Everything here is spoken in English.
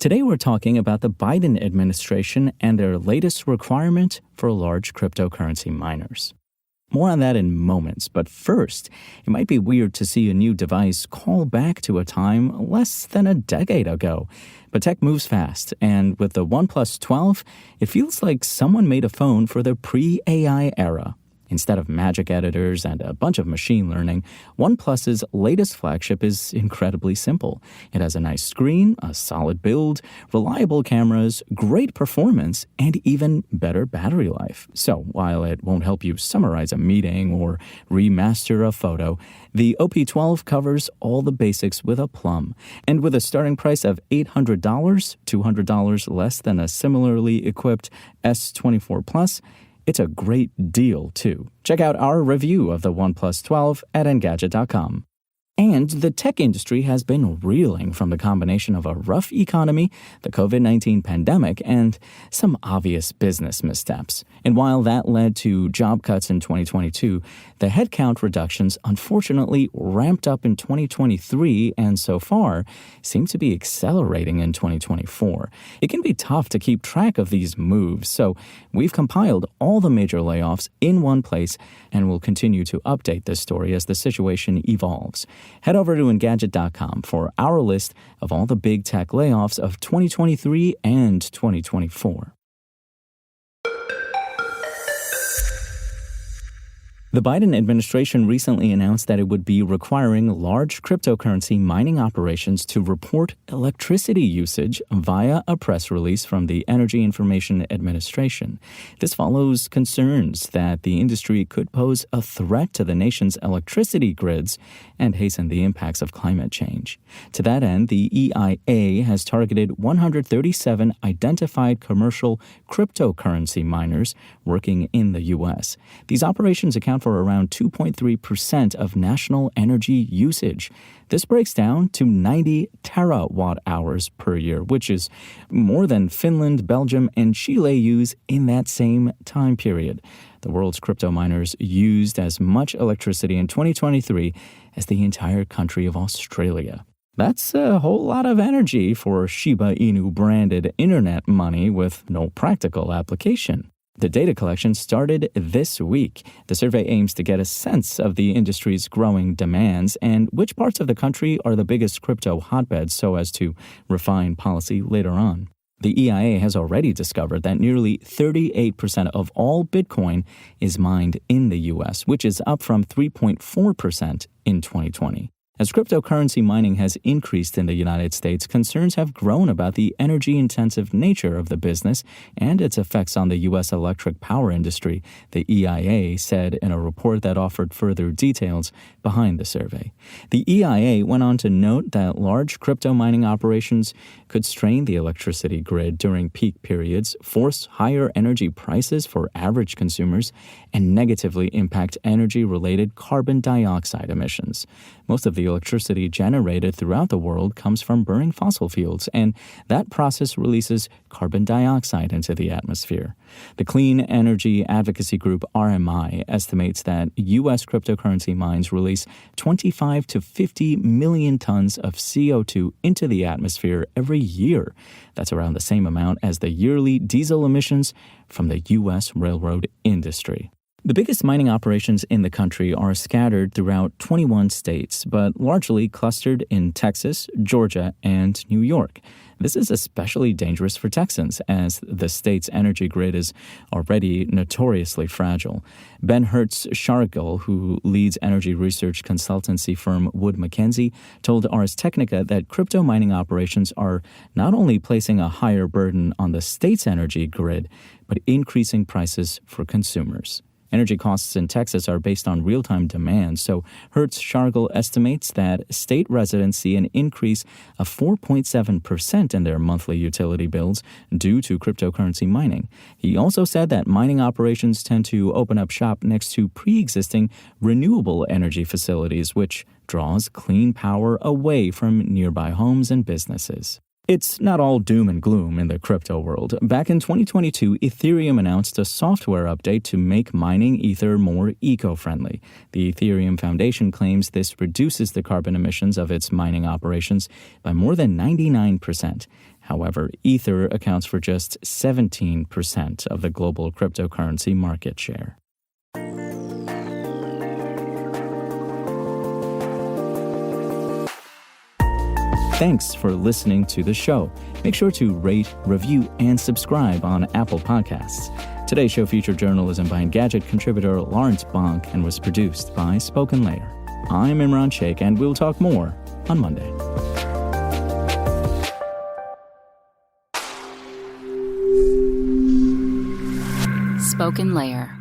Today we're talking about the Biden administration and their latest requirement for large cryptocurrency miners. More on that in moments, but first, it might be weird to see a new device call back to a time less than a decade ago. But tech moves fast, and with the OnePlus 12, it feels like someone made a phone for the pre-AI era. Instead of magic editors and a bunch of machine learning, OnePlus's latest flagship is incredibly simple. It has a nice screen, a solid build, reliable cameras, great performance, and even better battery life. So while it won't help you summarize a meeting or remaster a photo, the OP12 covers all the basics with aplomb. And with a starting price of $800, $200 less than a similarly equipped S24 Plus, it's a great deal, too. Check out our review of the OnePlus 12 at Engadget.com. And the tech industry has been reeling from the combination of a rough economy, the COVID-19 pandemic, and some obvious business missteps. And while that led to job cuts in 2022, the headcount reductions unfortunately ramped up in 2023 and so far seem to be accelerating in 2024. It can be tough to keep track of these moves, so we've compiled all the major layoffs in one place and will continue to update this story as the situation evolves. Head over to Engadget.com for our list of all the big tech layoffs of 2023 and 2024. The Biden administration recently announced that it would be requiring large cryptocurrency mining operations to report electricity usage via a press release from the Energy Information Administration. This follows concerns that the industry could pose a threat to the nation's electricity grids and hasten the impacts of climate change. To that end, the EIA has targeted 137 identified commercial cryptocurrency miners working in the U.S. These operations account for around 2.3% of national energy usage. This breaks down to 90 terawatt hours per year, which is more than Finland, Belgium, and Chile use in that same time period. The world's crypto miners used as much electricity in 2023 as the entire country of Australia. That's a whole lot of energy for Shiba Inu branded internet money with no practical application. The data collection started this week. The survey aims to get a sense of the industry's growing demands and which parts of the country are the biggest crypto hotbeds so as to refine policy later on. The EIA has already discovered that nearly 38% of all Bitcoin is mined in the U.S., which is up from 3.4% in 2020. As cryptocurrency mining has increased in the United States, concerns have grown about the energy-intensive nature of the business and its effects on the U.S. electric power industry, the EIA said in a report that offered further details behind the survey. The EIA went on to note that large crypto mining operations could strain the electricity grid during peak periods, force higher energy prices for average consumers, and negatively impact energy-related carbon dioxide emissions. Most of the electricity generated throughout the world comes from burning fossil fuels, and that process releases carbon dioxide into the atmosphere. The clean energy advocacy group RMI estimates that U.S. cryptocurrency mines release 25 to 50 million tons of CO2 into the atmosphere every year. That's around the same amount as the yearly diesel emissions from the U.S. railroad industry. The biggest mining operations in the country are scattered throughout 21 states, but largely clustered in Texas, Georgia, and New York. This is especially dangerous for Texans, as the state's energy grid is already notoriously fragile. Ben Hertz-Schargel, who leads energy research consultancy firm Wood Mackenzie, told Ars Technica that crypto mining operations are not only placing a higher burden on the state's energy grid, but increasing prices for consumers. Energy costs in Texas are based on real-time demand, so Hertz-Schargel estimates that state residents see an increase of 4.7% in their monthly utility bills due to cryptocurrency mining. He also said that mining operations tend to open up shop next to pre-existing renewable energy facilities, which draws clean power away from nearby homes and businesses. It's not all doom and gloom in the crypto world. Back in 2022, Ethereum announced a software update to make mining Ether more eco-friendly. The Ethereum Foundation claims this reduces the carbon emissions of its mining operations by more than 99%. However, Ether accounts for just 17% of the global cryptocurrency market share. Thanks for listening to the show. Make sure to rate, review, and subscribe on Apple Podcasts. Today's show featured journalism by Engadget contributor Lawrence Bonk and was produced by Spoken Layer. I'm Imran Sheikh, and we'll talk more on Monday. Spoken Layer.